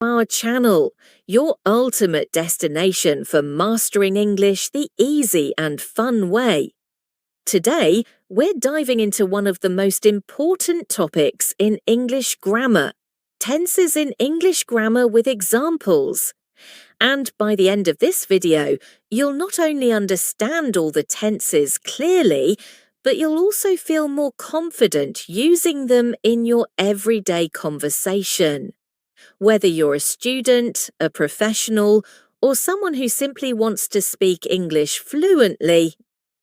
our channel, your ultimate destination for mastering English the easy and fun way. Today, we're diving into one of the most important topics in English grammar, tenses in English grammar with examples. And by the end of this video, you'll not only understand all the tenses clearly, but you'll also feel more confident using them in your everyday conversation. Whether you're a student, a professional, or someone who simply wants to speak English fluently,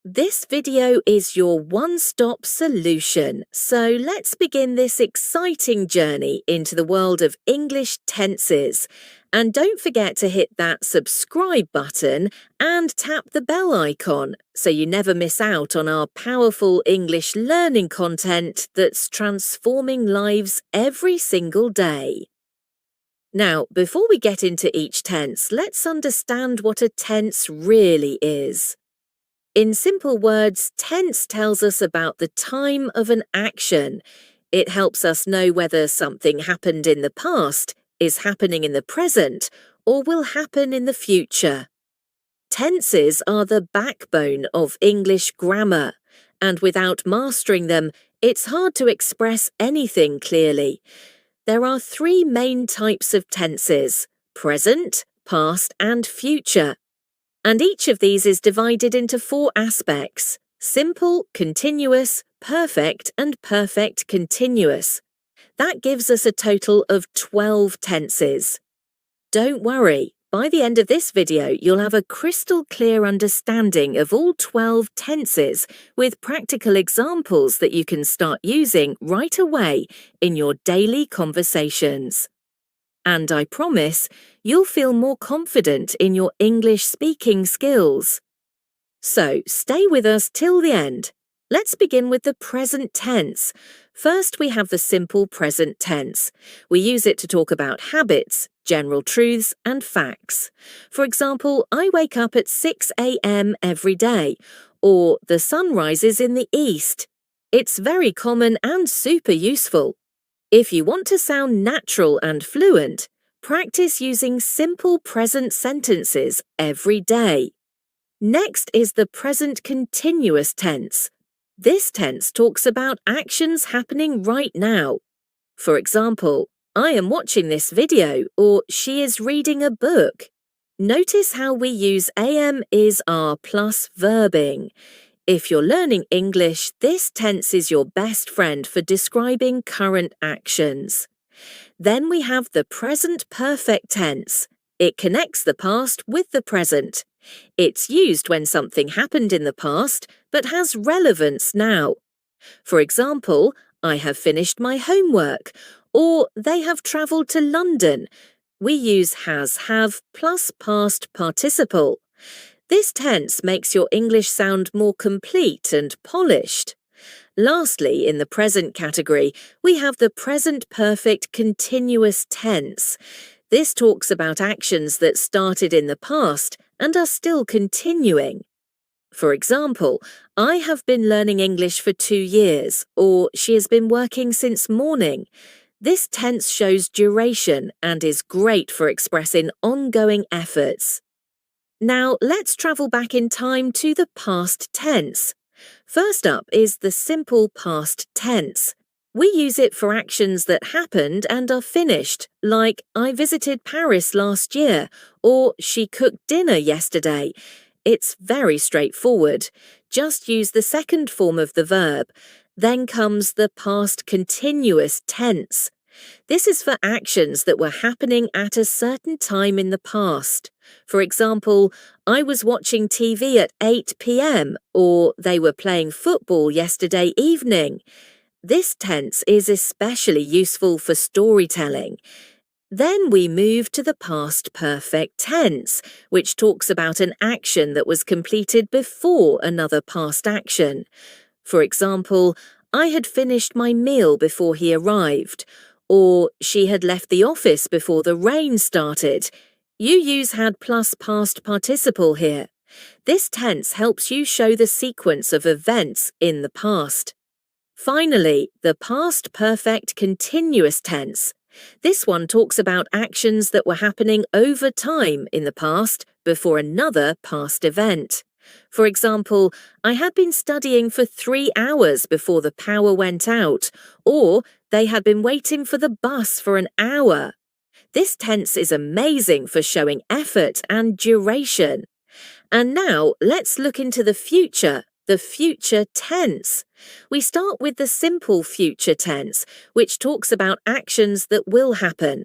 this video is your one-stop solution. So let's begin this exciting journey into the world of English tenses. And don't forget to hit that subscribe button and tap the bell icon so you never miss out on our powerful English learning content that's transforming lives every single day. Now, before we get into each tense, let's understand what a tense really is. In simple words, tense tells us about the time of an action. It helps us know whether something happened in the past, is happening in the present, or will happen in the future. Tenses are the backbone of English grammar, and without mastering them, it's hard to express anything clearly. There are three main types of tenses: present, past, and future. And each of these is divided into four aspects: simple, continuous, perfect, and perfect continuous. That gives us a total of 12 tenses. Don't worry, by the end of this video, you'll have a crystal clear understanding of all 12 tenses with practical examples that you can start using right away in your daily conversations. And I promise, you'll feel more confident in your English speaking skills. So stay with us till the end. Let's begin with the present tense. First, we have the simple present tense. We use it to talk about habits, general truths, and facts. For example, I wake up at 6 a.m. every day, or the sun rises in the east. It's very common and super useful. If you want to sound natural and fluent, practice using simple present sentences every day. Next is the present continuous tense. This tense talks about actions happening right now. For example, I am watching this video, or she is reading a book. Notice how we use am, is, are plus verbing. If you're learning English, this tense is your best friend for describing current actions. Then we have the present perfect tense. It connects the past with the present. It's used when something happened in the past, but has relevance now. For example, I have finished my homework, or they have travelled to London. We use has, have plus past participle. This tense makes your English sound more complete and polished. Lastly, in the present category, we have the present perfect continuous tense. This talks about actions that started in the past and are still continuing. For example, I have been learning English for 2 years, or she has been working since morning. This tense shows duration and is great for expressing ongoing efforts. Now, let's travel back in time to the past tense. First up is the simple past tense. We use it for actions that happened and are finished, like I visited Paris last year, or she cooked dinner yesterday. It's very straightforward. Just use the second form of the verb. Then comes the past continuous tense. This is for actions that were happening at a certain time in the past. For example, I was watching TV at 8 p.m. or they were playing football yesterday evening. This tense is especially useful for storytelling. Then we move to the past perfect tense, which talks about an action that was completed before another past action. For example, I had finished my meal before he arrived, or she had left the office before the rain started. You use had plus past participle here. This tense helps you show the sequence of events in the past. Finally, the past perfect continuous tense. This one talks about actions that were happening over time in the past before another past event. For example, I had been studying for 3 hours before the power went out, or they had been waiting for the bus for an hour. This tense is amazing for showing effort and duration. And now let's look into the future tense. We start with the simple future tense, which talks about actions that will happen.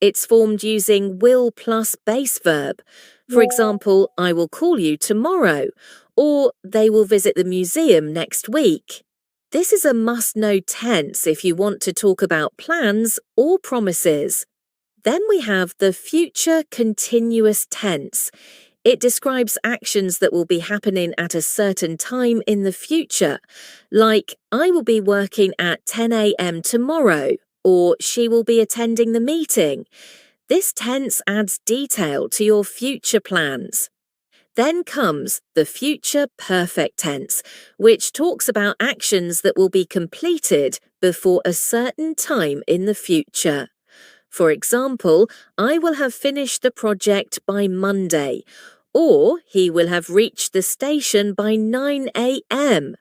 It's formed using will plus base verb. For example, I will call you tomorrow, or they will visit the museum next week. This is a must-know tense if you want to talk about plans or promises. Then we have the future continuous tense. It describes actions that will be happening at a certain time in the future, like I will be working at 10 a.m. tomorrow, or she will be attending the meeting. This tense adds detail to your future plans. Then comes the future perfect tense, which talks about actions that will be completed before a certain time in the future. For example, I will have finished the project by Monday, or he will have reached the station by 9 a.m.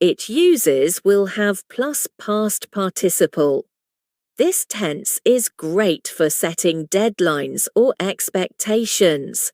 It uses will have plus past participle. This tense is great for setting deadlines or expectations.